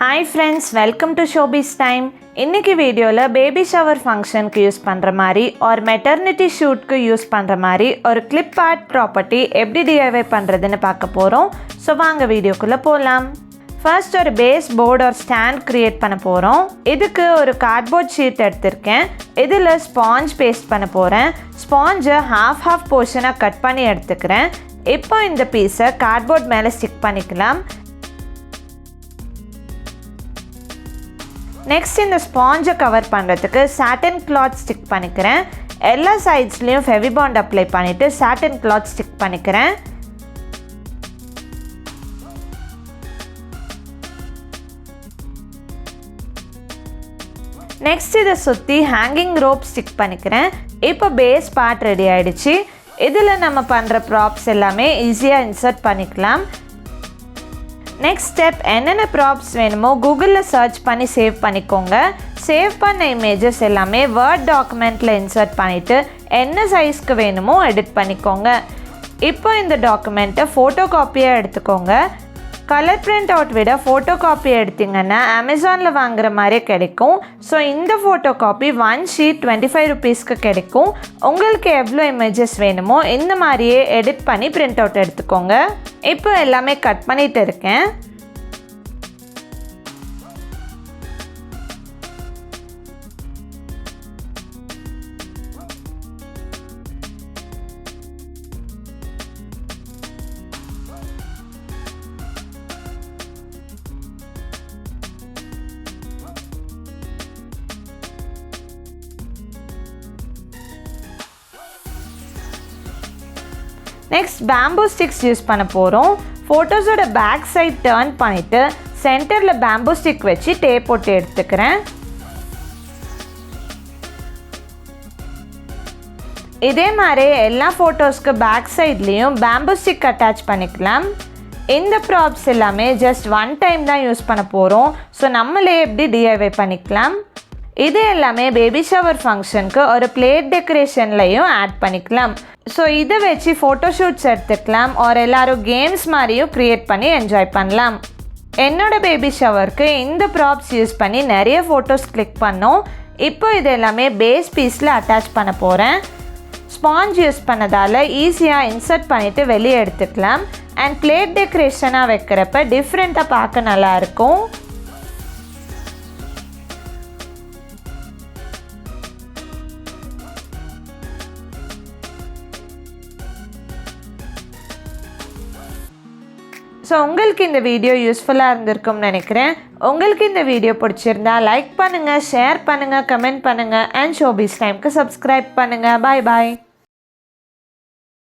Hi friends, welcome to Showbiz Time. இன்னைக்கு வீடியோல baby shower ஃபங்க்ஷனுக்கு யூஸ் பண்ற மாதிரி or maternity shootக்கு யூஸ் பண்ற மாதிரி ஒரு clip art property எப்படி DIY பண்றதுன்னு பார்க்க போறோம். சோ வாங்க வீடியோக்குள்ள போலாம். First ஒரு base board or stand create பண்ண போறோம். இதுக்கு ஒரு கார்ட்போர்ட் ஷீட் எடுத்துர்க்கேன். இதில ஸ்பாஞ்ச் பேஸ்ட் பண்ண போறேன். ஸ்பாஞ்சை half போர்ஷனா கட் பண்ணி எடுத்துக்கிறேன். இப்போ இந்த பீஸை கார்ட்போர்ட் மேல ஸ்டிக் பண்ணிக்கலாம். Next இந்த ஸ்பாஞ்சை கவர் பண்ணுறதுக்கு சாட்டன் கிளாத் ஸ்டிக் பண்ணிக்கிறேன். எல்லா சைட்ஸ்லேயும் ஃபெவிபாண்ட் அப்ளை பண்ணிவிட்டு சாட்டன் கிளாத் ஸ்டிக் பண்ணிக்கிறேன். நெக்ஸ்ட் இதை சுற்றி ஹேங்கிங் ரோப் ஸ்டிக் பண்ணிக்கிறேன். இப்போ பேஸ் பார்ட் ரெடி ஆகிடுச்சு. இதில் நம்ம பண்ணுற ப்ராப்ஸ் எல்லாமே ஈஸியாக இன்சர்ட் பண்ணிக்கலாம். நெக்ஸ்ட் ஸ்டெப் என்னென்ன ப்ராப்ஸ் வேணுமோ கூகுளில் சர்ச் பண்ணி சேவ் பண்ணிக்கோங்க. சேவ் பண்ண இமேஜஸ் எல்லாமே வேர்ட் டாக்குமெண்ட்டில் இன்சர்ட் பண்ணிவிட்டு என்ன சைஸ்க்கு வேணுமோ எடிட் பண்ணிக்கோங்க. இப்போ இந்த டாக்குமெண்ட்டை ஃபோட்டோ காப்பியாக எடுத்துக்கோங்க. கலர் பிரிண்ட் அவுட் விட ஃபோட்டோ காப்பி எடுத்திங்கன்னா அமேசானில் வாங்குற மாதிரியே கிடைக்கும். ஸோ இந்த ஃபோட்டோ காப்பி 1 ஷீட் 25 ருபீஸ்க்கு கிடைக்கும். உங்களுக்கு எவ்வளோ இமேஜஸ் வேணுமோ இந்த மாதிரியே எடிட் பண்ணி பிரிண்ட் அவுட் எடுத்துக்கோங்க. இப்போ எல்லாமே கட் பண்ணிட்டு இருக்கேன். நெக்ஸ்ட் பேம்பூ ஸ்டிக்ஸ் யூஸ் பண்ண போகிறோம். ஃபோட்டோஸோட பேக் சைட் டர்ன் பண்ணிவிட்டு சென்டரில் பேம்பூ ஸ்டிக் வச்சு டேப் போட்டு எடுத்துக்கிறேன். இதே மாதிரி எல்லா ஃபோட்டோஸ்க்கு பேக் சைட்லேயும் பேம்பூ ஸ்டிக் அட்டாச் பண்ணிக்கலாம். இந்த ப்ராப்ஸ் எல்லாமே ஜஸ்ட் 1 டைம் தான் யூஸ் பண்ண போகிறோம். ஸோ நம்மளே எப்படி DIY பண்ணிக்கலாம். இது எல்லாமே பேபி ஷவர் ஃபங்க்ஷனுக்கு ஒரு பிளேட் டெக்கரேஷன்லையும் ஆட் பண்ணிக்கலாம். ஸோ இதை வச்சு ஃபோட்டோஷூட்ஸ் எடுத்துக்கலாம். ஒரு எல்லோரும் கேம்ஸ் மாதிரியும் க்ரியேட் பண்ணி என்ஜாய் பண்ணலாம். என்னோட பேபி ஷவருக்கு இந்த ப்ராப்ஸ் யூஸ் பண்ணி நிறைய ஃபோட்டோஸ் கிளிக் பண்ணோம். இப்போ இது எல்லாமே பேஸ் பீஸில் அட்டாச் பண்ண போகிறேன். ஸ்பாஞ்ச் யூஸ் பண்ணதால் ஈஸியாக இன்சர்ட் பண்ணிவிட்டு வெளியே எடுத்துக்கலாம். அண்ட் பிளேட் டெக்கரேஷனாக வைக்கிறப்ப டிஃப்ரெண்ட்டாக பார்க்க நல்லாயிருக்கும். ஸோ உங்களுக்கு இந்த வீடியோ யூஸ்ஃபுல்லாக இருந்திருக்கும்னு நினைக்கிறேன். உங்களுக்கு இந்த வீடியோ பிடிச்சிருந்தா லைக் பண்ணுங்கள், ஷேர் பண்ணுங்கள், கமெண்ட் பண்ணுங்கள் அண்ட் ஷோபிஸ் டைம்க்கு சப்ஸ்கிரைப் பண்ணுங்கள். பாய் பாய்.